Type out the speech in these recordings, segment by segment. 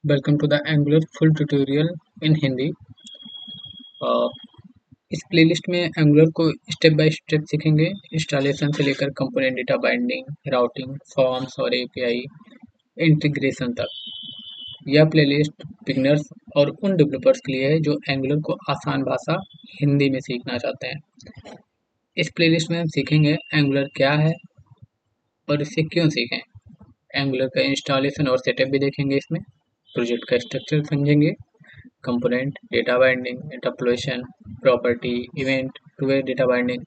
Welcome to the Angular full tutorial in Hindi. Uh, इस playlist में Angular को step by step सीखेंगे, installation से लेकर component data binding, routing, forms और एपीआई इंटीग्रेशन तक। यह प्लेलिस्ट बिगिनर्स और उन डेवलपर्स के लिए है जो एंगुलर को आसान भाषा हिंदी में सीखना चाहते हैं। इस प्लेलिस्ट में हम सीखेंगे एंगुलर क्या है और इसे क्यों सीखें। एंगुलर का इंस्टॉलेशन और सेटअप भी देखेंगे, इसमें प्रोजेक्ट का स्ट्रक्चर समझेंगे, component, data binding, interpolation, property, event, two way data binding,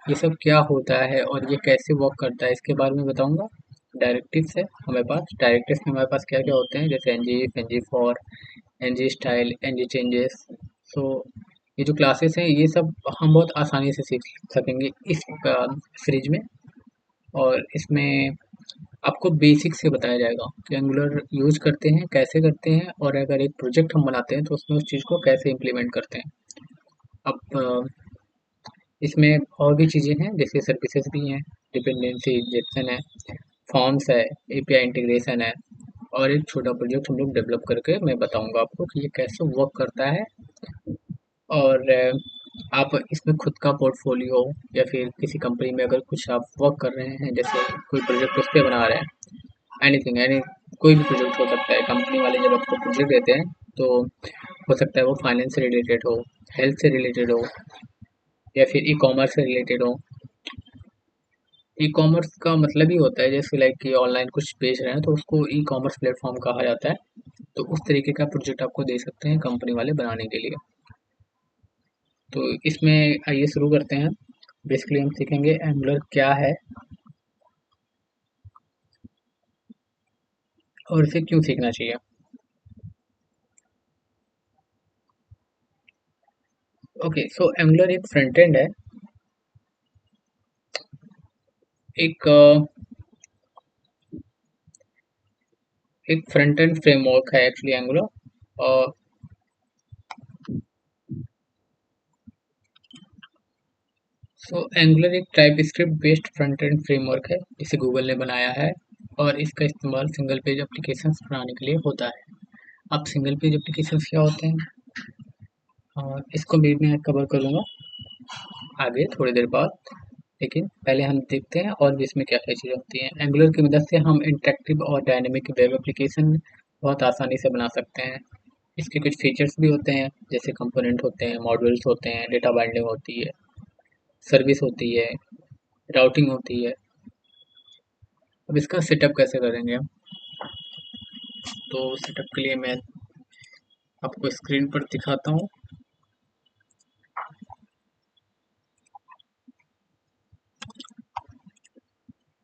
ये सब क्या होता है और ये कैसे वर्क करता है इसके बारे में बताऊंगा। डायरेक्टिव्स है हमारे पास। डायरेक्टिव्स में हमारे पास क्या क्या होते हैं, जैसे NG for, NG style, NG changes. So ये जो क्लासेस हैं ये सब हम बहुत आसानी से सीख सकेंगे इस सीरीज में। और इसमें आपको बेसिक से बताया जाएगा कि एंगुलर यूज करते हैं, कैसे करते हैं, और अगर एक प्रोजेक्ट हम बनाते हैं तो उसमें उस चीज़ को कैसे इम्प्लीमेंट करते हैं। अब इसमें और भी चीज़ें हैं, जैसे सर्विसेज भी हैं, डिपेंडेंसी इंजेक्शन है, फॉर्म्स है, एपीआई इंटीग्रेशन है, और एक छोटा प्रोजेक्ट हम लोग डेवलप करके मैं बताऊंगा आपको कि ये कैसे वर्क करता है। और आप इसमें खुद का पोर्टफोलियो या फिर किसी कंपनी में अगर कुछ आप वर्क कर रहे हैं, जैसे कोई प्रोजेक्ट उस पर बना रहे हैं, एनीथिंग एनी कोई भी प्रोजेक्ट हो सकता है। कंपनी वाले जब आपको प्रोजेक्ट देते हैं तो हो सकता है वो फाइनेंस से रिलेटेड हो, हेल्थ से रिलेटेड हो, या फिर ई कॉमर्स से रिलेटेड हो। ई कॉमर्स का मतलब ही होता है जैसे लाइक कि ऑनलाइन कुछ बेच रहे हैं तो उसको ई कॉमर्स प्लेटफॉर्म कहा जाता है। तो उस तरीके का प्रोजेक्ट आपको दे सकते हैं कंपनी वाले बनाने के लिए। तो इसमें आइए शुरू करते हैं। बेसिकली हम सीखेंगे एंगुलर क्या है और इसे क्यों सीखना चाहिए। ओके, सो एंगुलर एक फ्रंट एंड है, एक एक फ्रंट एंड फ्रेमवर्क है एक्चुअली एंगुलर। और सो एंगुलर एक type script based front end framework है जिसे गूगल ने बनाया है, और इसका इस्तेमाल सिंगल पेज एप्लीकेशंस बनाने के लिए होता है। अब सिंगल पेज एप्लीकेशंस क्या होते हैं, और इसको भी मैं कवर करूँगा आगे थोड़ी देर बाद। लेकिन पहले हम देखते हैं और भी इसमें क्या क्या चीज़ें होती हैं। एंगुलर की मदद से हम इंटरेक्टिव और डायनेमिक वेब एप्लीकेशन बहुत आसानी से बना सकते हैं। इसके कुछ फीचर्स भी होते हैं, जैसे कंपोनेंट होते हैं, मॉड्यूल्स होते हैं, डेटा बाइंडिंग होती है, सर्विस होती है, राउटिंग होती है। अब इसका सेटअप कैसे करेंगे हम, तो सेटअप के लिए मैं आपको स्क्रीन पर दिखाता हूँ।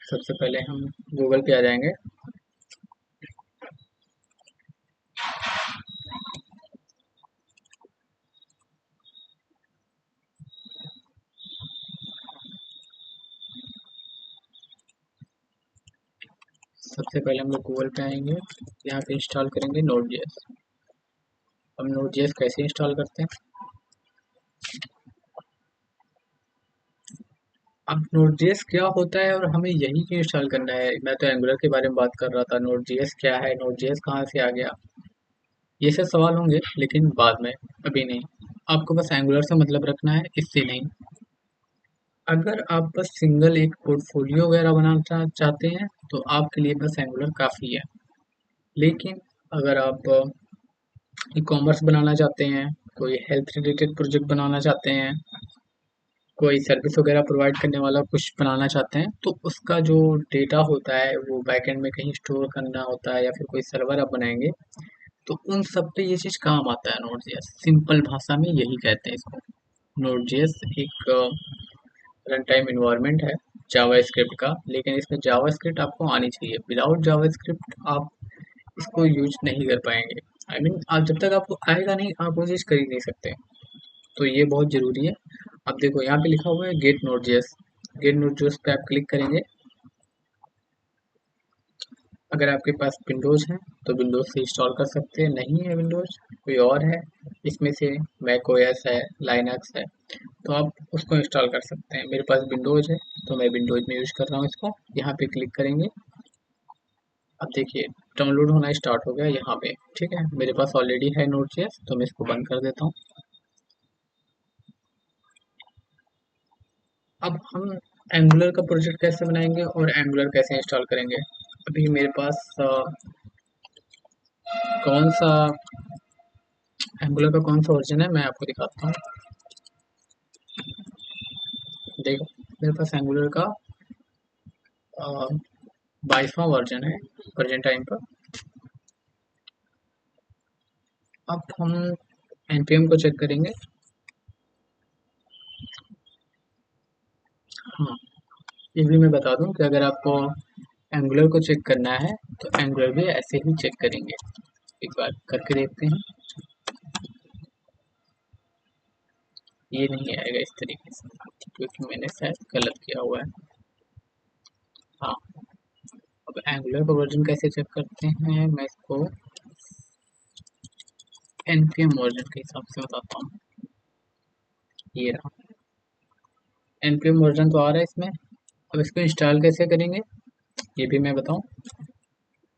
सबसे पहले हम गूगल पे आ जाएंगे। सबसे पहले हम लोग गूगल पे आएंगे, यहाँ पे इंस्टॉल करेंगे नोड जेएस। हम नोड जेएस कैसे इंस्टॉल करते हैं, अब नोड जेएस क्या होता है और हमें यही क्यों इंस्टॉल करना है। मैं तो एंगुलर के बारे में बात कर रहा था, नोड जेएस क्या है, नोड जेएस कहाँ से आ गया, ये सब सवाल होंगे, लेकिन बाद में, अभी नहीं। आपको बस एंगुलर से मतलब रखना है, इससे नहीं। अगर आप बस सिंगल एक पोर्टफोलियो वगैरह बनाना चाहते हैं तो आपके लिए बस एंगुलर काफ़ी है। लेकिन अगर आप ई कॉमर्स बनाना चाहते हैं, कोई हेल्थ रिलेटेड प्रोजेक्ट बनाना चाहते हैं, कोई सर्विस वगैरह प्रोवाइड करने वाला कुछ बनाना चाहते हैं, तो उसका जो डेटा होता है वो बैकएंड में कहीं स्टोर करना होता है, या फिर कोई सर्वर आप बनाएंगे, तो उन सब पे ये चीज़ काम आता है नोड जेएस। सिंपल भाषा में यही कहते हैं इसको। नोड जेएस एक रन टाइम इन्वायरमेंट है जावा स्क्रिप्ट का, लेकिन इसमें जावा स्क्रिप्ट आपको आनी चाहिए। विदाउट जावा स्क्रिप्ट आप इसको यूज नहीं कर पाएंगे। आई मीन आप जब तक आपको आएगा नहीं, आप वो चीज़ कर ही नहीं सकते। तो ये बहुत ज़रूरी है। अब देखो यहाँ पे लिखा हुआ है get Node JS. Get Node JS पे आप क्लिक करेंगे। अगर आपके पास विंडोज़ है तो विंडोज़ से इंस्टॉल कर सकते हैं, नहीं है विंडोज़ कोई और है इसमें से, मैक ओएस है, लाइनक्स है, तो आप उसको इंस्टॉल कर सकते हैं। मेरे पास विंडोज़ है तो मैं विंडोज़ में यूज़ कर रहा हूँ इसको। यहाँ पे क्लिक करेंगे। अब देखिए डाउनलोड होना स्टार्ट हो गया यहाँ पे। ठीक है, मेरे पास ऑलरेडी है नोड.जेएस, तो मैं इसको बंद कर देता हूँ। अब हम एंगुलर का प्रोजेक्ट कैसे बनाएंगे और एंगुलर कैसे इंस्टॉल करेंगे। अभी मेरे पास कौन सा एंगुलर का कौन सा वर्जन है मैं आपको दिखाता हूँ। देखो मेरे पास एंगुलर का 22वां वर्जन है प्रेजेंट टाइम पर। अब हम npm को चेक करेंगे। हाँ, ये भी मैं बता दूं कि अगर आपको एंगुलर को चेक करना है तो एंगुलर भी ऐसे ही चेक करेंगे। एक बार करके देखते हैं। ये नहीं आएगा इस तरीके से क्योंकि मैंने शायद गलत किया हुआ है। हाँ, अब एंगुलर का वर्जन कैसे चेक करते हैं मैं इसको npm वर्जन के हिसाब से बताता हूँ। ये रहा, npm वर्जन तो आ रहा है इसमें। अब इसको इंस्टॉल कैसे करेंगे ये भी मैं बताऊँ।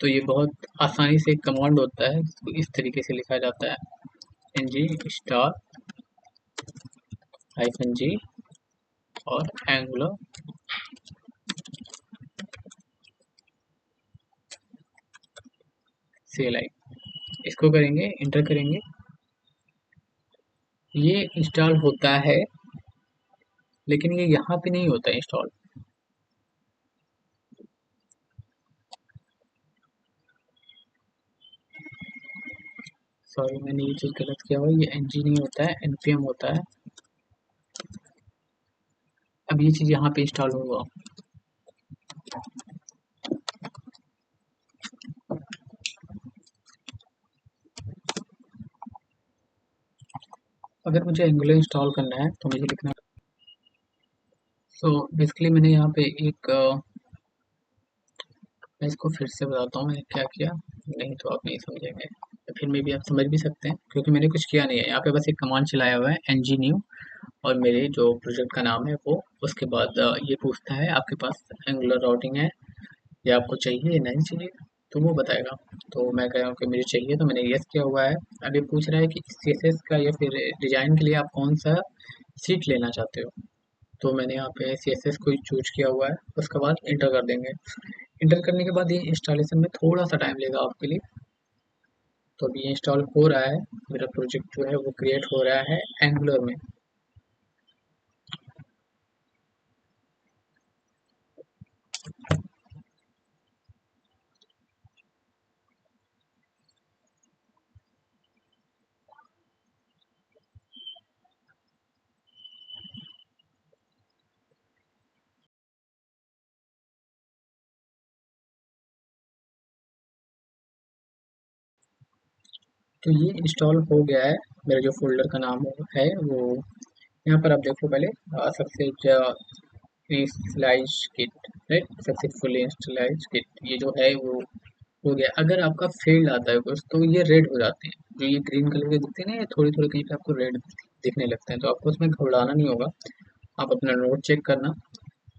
तो ये बहुत आसानी से एक कमांड होता है जिसको इस तरीके से लिखा जाता है ng स्टार -g और एंगुलर CLI। इसको करेंगे, इंटर करेंगे, ये इंस्टॉल होता है लेकिन ये यहाँ पे नहीं होता इंस्टॉल। सॉरी मैंने ये चीज़ गलत किया हुआ है, ये ng नहीं होता है npm होता है। अब ये चीज़ यहाँ पे इंस्टॉल होगा। अगर मुझे एंगुलर इंस्टॉल करना है तो मुझे लिखना। सो बेसिकली मैंने यहाँ पे एक मैं इसको फिर से बताता हूँ मैंने क्या किया, नहीं तो आप नहीं समझेंगे, तो फिर में भी आप समझ भी सकते हैं क्योंकि मैंने कुछ किया नहीं है। यहाँ पे बस एक कमांड चलाया हुआ है ng new और मेरे जो प्रोजेक्ट का नाम है वो, उसके बाद ये पूछता है आपके पास एंगुलर राउटिंग है या आपको चाहिए या नहीं चाहिए, तो वो बताएगा। तो मैं कह रहा हूँ कि मुझे चाहिए तो मैंने यस किया हुआ है। अभी पूछ रहा है कि CSS का या फिर डिज़ाइन के लिए आप कौन सा सीट लेना चाहते हो, तो मैंने यहाँ पे CSS को ही चूज किया हुआ है। उसके बाद इंटर कर देंगे। इंटर करने के बाद ये इंस्टॉलेशन में थोड़ा सा टाइम लेगा आपके लिए। तो अभी ये इंस्टॉल हो रहा है, मेरा प्रोजेक्ट जो है वो क्रिएट हो रहा है एंगुलर में। तो ये इंस्टॉल हो गया है। मेरा जो फोल्डर का नाम है वो यहाँ पर आप देखो पहले सबसे इंस्टलाइज किट, राइट, सक्सेसफुली इंस्टलाइज किट ये जो है वो हो गया। अगर आपका फेल्ड आता है कुछ तो ये रेड हो जाते हैं, जो ये ग्रीन कलर के दिखते हैं ना, ये थोड़ी थोड़ी कहीं पे आपको रेड दिखने लगते हैं, तो आपको उसमें घबराना नहीं होगा। आप अपना नोट चेक करना,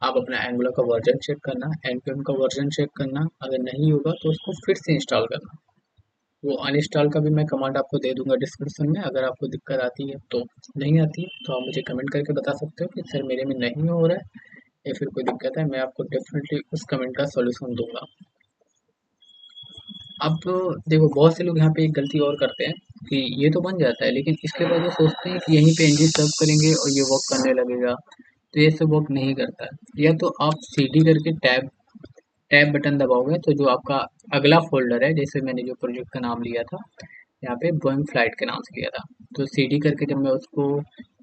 आप अपना एंगुलर का वर्जन चेक करना, npm का वर्जन चेक करना, अगर नहीं होगा तो उसको फिर से इंस्टॉल करना। वो अनइंस्टॉल का भी मैं कमांड आपको दे दूंगा डिस्क्रिप्शन में। अगर आपको दिक्कत आती है तो, नहीं आती है तो आप मुझे कमेंट करके बता सकते हो कि सर मेरे में नहीं हो रहा है या फिर कोई दिक्कत है, मैं आपको डेफिनेटली उस कमेंट का सॉल्यूशन दूंगा। अब तो देखो बहुत से लोग यहाँ पे एक गलती और करते हैं कि ये तो बन जाता है लेकिन इसके बाद वो सोचते हैं कि यहीं पे एनजी सर्व करेंगे और ये वर्क करने लगेगा, तो ये सब वर्क नहीं करता है। या तो आप सीडी करके टैब टैब बटन दबाओगे तो जो आपका अगला फोल्डर है, जैसे मैंने जो प्रोजेक्ट का नाम लिया था यहाँ पे बोइंग फ्लाइट के नाम से लिया था, तो सीडी करके जब मैं उसको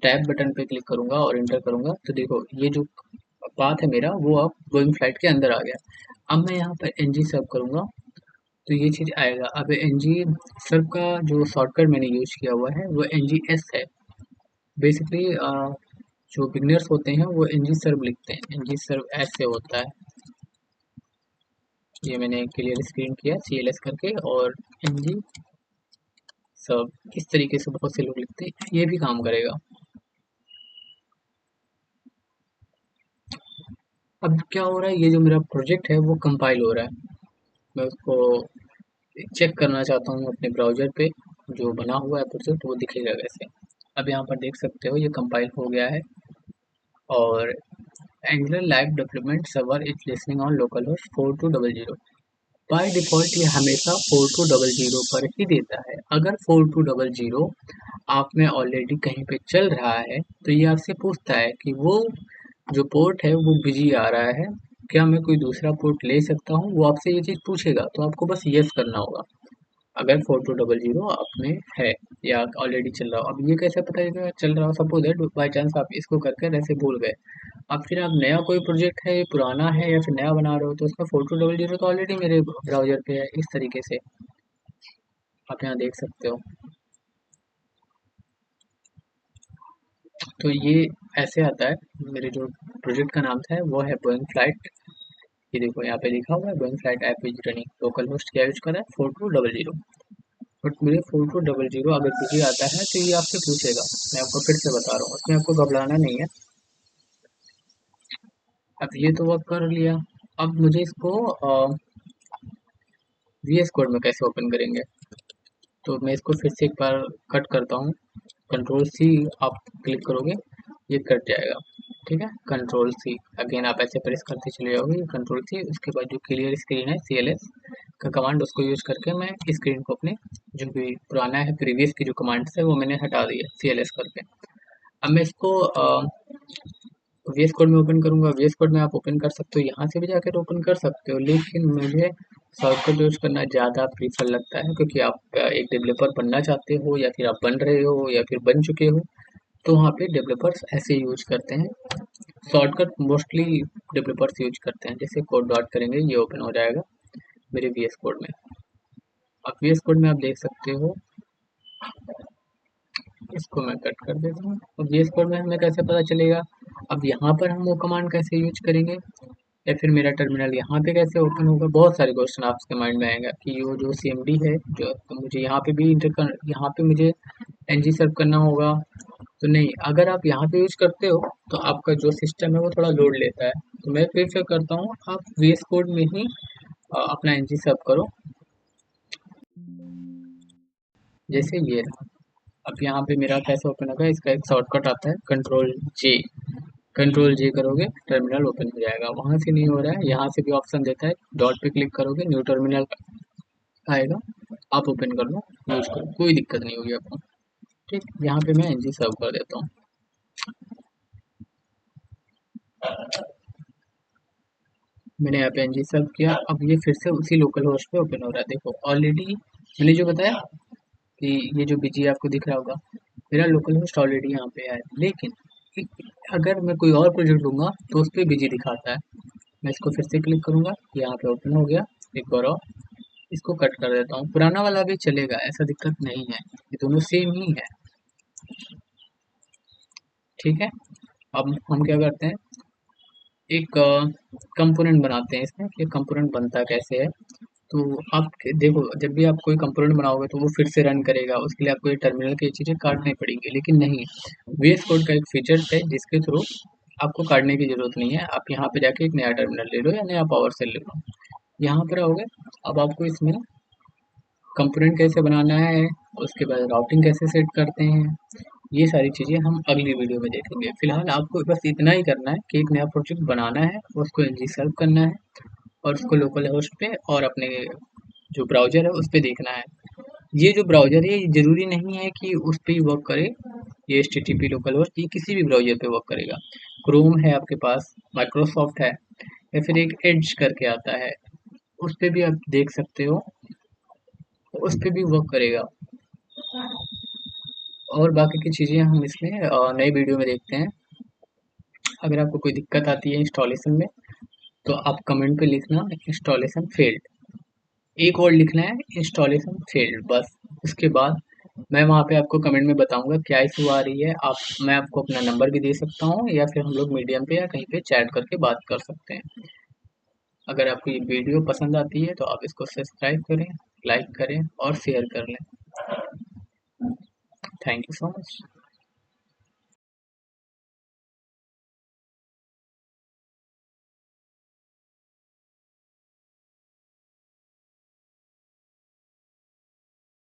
टैब बटन पे क्लिक करूंगा और इंटर करूंगा तो देखो ये जो पाथ है मेरा वो अब बोइंग फ्लाइट के अंदर आ गया। अब मैं यहाँ पर एनजी सर्व करूंगा तो ये चीज़ आएगा। अब एनजी सर्व का जो शॉर्टकट मैंने यूज किया हुआ है वो NGS है। बेसिकली जो बिगनर्स होते हैं वो एनजी सर्व लिखते हैं, एनजी सर्व ऐसे होता है। ये मैंने क्लियर स्क्रीन किया CLS करके, और एनजी सर्व इस तरीके से बहुत से लोग लिखते हैं, ये भी काम करेगा। अब क्या हो रहा है, ये जो मेरा प्रोजेक्ट है वो कंपाइल हो रहा है। मैं उसको चेक करना चाहता हूँ अपने ब्राउज़र पे, जो बना हुआ है प्रोजेक्ट वो दिखेगा कैसे। अब यहाँ पर देख सकते हो ये कंपाइल हो गया है और angular live development server is listening on local host 4200। By default ये हमेशा 4200 पर ही देता है। अगर 4200 आप में ऑलरेडी कहीं पे चल रहा है तो ये आपसे पूछता है कि वो जो पोर्ट है वो बिजी आ रहा है, क्या मैं कोई दूसरा पोर्ट ले सकता हूँ? वो आपसे ये चीज़ पूछेगा तो आपको बस यस करना होगा। अगर 4200 आप में है या ऑलरेडी चल रहा हो। अब ये कैसे पता चलेगा चल रहा हो? सपोज दैट बाई चांस आप इसको करके ऐसे भूल गए, अब फिर आप नया कोई प्रोजेक्ट है, पुराना है या फिर नया बना रहे हो तो उसमें 4200 तो ऑलरेडी मेरे ब्राउज़र पे है। इस तरीके से आप यहाँ देख सकते हो। तो ये ऐसे आता है। मेरे जो प्रोजेक्ट का नाम था वो है बोइंग फ्लाइट। ये देखो यहाँ पे लिखा हुआ है Boeing flight app is running, local host क्या यूज कर रहा है 4200। बट मेरे 4200 अगर बिजी आता है तो ये आपसे पूछेगा। मैं आपको फिर से बता रहा हूँ, उसमें आपको घबराना नहीं है। अब ये तो वर्क कर लिया। अब मुझे इसको VS कोड में कैसे ओपन करेंगे, तो मैं इसको फिर से एक बार कट करता हूँ। कंट्रोल सी आप क्लिक करोगे ये कट जाएगा, ठीक है। कंट्रोल सी अगेन आप ऐसे प्रेस करते चले जाओगे, कंट्रोल सी। उसके बाद जो क्लियर स्क्रीन है CLS का कमांड, उसको यूज करके मैं स्क्रीन को अपने जो भी पुराना है प्रीवियस की जो कमांड्स है वो मैंने हटा दी है CLS करके। अब मैं इसको VS कोड में ओपन करूंगा। VS कोड में आप ओपन कर सकते हो, यहाँ से भी जाकर ओपन कर सकते हो, लेकिन मुझे शॉर्टकट यूज करना ज़्यादा प्रीफर लगता है, क्योंकि आप एक डेवलपर बनना चाहते हो या फिर आप बन रहे हो या फिर बन चुके हो, तो वहाँ पे डेवलपर्स ऐसे यूज करते हैं शॉर्टकट। मोस्टली डेवलपर्स यूज करते हैं। जैसे कोड डॉट करेंगे ये ओपन हो जाएगा मेरे VS कोड में। अब VS कोड में आप देख सकते हो, इसको मैं कट कर देता हूँ। अब VS कोड में हमें कैसे पता चलेगा, अब यहाँ पर हम वो कमांड कैसे यूज करेंगे या फिर मेरा टर्मिनल यहाँ पे कैसे ओपन होगा। बहुत सारे क्वेश्चन आपके माइंड में आएगा कि वो जो CMD है जो, तो मुझे यहाँ पे भी यहाँ पे मुझे NG सर्व करना होगा तो नहीं। अगर आप यहाँ पे यूज करते हो तो आपका जो सिस्टम है वो थोड़ा लोड लेता है, तो मैं प्रेफर करता हूँ आप VS कोड में ही अपना NG सर्व करो। जैसे ये रहा। अब यहाँ पे मेरा कैसे ओपन होगा, इसका एक शॉर्टकट आता है कंट्रोल J। कंट्रोल J करोगे टर्मिनल ओपन हो जाएगा। वहां से नहीं हो रहा है, यहाँ से भी ऑप्शन देता है, डॉट पे क्लिक करोगे न्यू टर्मिनल आएगा, आप ओपन कर लो, यूज करो, कोई दिक्कत नहीं होगी आपको। ठीक, यहाँ पे मैं NG सर्व कर देता हूँ। मैंने यहाँ पे NG सर्व किया। अब ये फिर से उसी लोकल होस्ट पे ओपन हो रहा है। देखो ऑलरेडी मैंने जो बताया कि ये जो BG आपको दिख रहा होगा, मेरा लोकल होस्ट ऑलरेडी यहाँ पे है, लेकिन अगर मैं कोई और प्रोजेक्ट लूंगा तो उस पर BG दिखाता है। मैं इसको फिर से क्लिक करूंगा, यहाँ पे ओपन हो गया एक बार और। इसको कट कर देता हूँ, पुराना वाला भी चलेगा, ऐसा दिक्कत नहीं है, ये दोनों सेम ही है, ठीक है। अब हम क्या करते हैं, एक कंपोनेंट बनाते हैं इसमें कि कंपोनेंट बनता कैसे है। तो आप देखो जब भी आप कोई कंपोनेंट बनाओगे तो वो फिर से रन करेगा, उसके लिए आपको ये टर्मिनल की चीज़ें काटनी पड़ेंगी, लेकिन नहीं, VS कोड का एक फीचर है जिसके थ्रू आपको काटने की जरूरत नहीं है। आप यहाँ पे जाके एक नया टर्मिनल ले लो या नया पावर सेल ले लो, यहाँ पर आओगे। अब आपको इसमें कंपोनेंट कैसे बनाना है, उसके बाद राउटिंग कैसे सेट करते हैं, ये सारी चीज़ें हम अगली वीडियो में देखेंगे। फिलहाल आपको बस इतना ही करना है कि एक नया प्रोजेक्ट बनाना है, उसको NG सर्व करना है और उसको लोकल होस्ट पे और अपने जो ब्राउज़र है उस पे देखना है। ये जो ब्राउज़र है ये ज़रूरी नहीं है कि उस पे ही वर्क करे, ये HTTP लोकल होस्ट ये किसी भी ब्राउज़र पे वर्क करेगा। क्रोम है आपके पास, माइक्रोसॉफ्ट है, या फिर एक एड्ज करके आता है, उस पे भी आप देख सकते हो, उस पे भी वर्क करेगा। और बाकी की चीज़ें हम इसमें नई वीडियो में देखते हैं। अगर आपको कोई दिक्कत आती है इंस्टॉलेशन में तो आप कमेंट पे लिखना इंस्टॉलेशन फेल्ड, एक और लिखना है इंस्टॉलेशन फेल्ड बस। उसके बाद मैं वहाँ पे आपको कमेंट में बताऊंगा क्या इशू आ रही है। आप मैं आपको अपना नंबर भी दे सकता हूँ या फिर हम लोग मीडियम पे या कहीं पे चैट करके बात कर सकते हैं। अगर आपको ये वीडियो पसंद आती है तो आप इसको सब्सक्राइब करें, लाइक करें और शेयर कर लें। Thank you so much.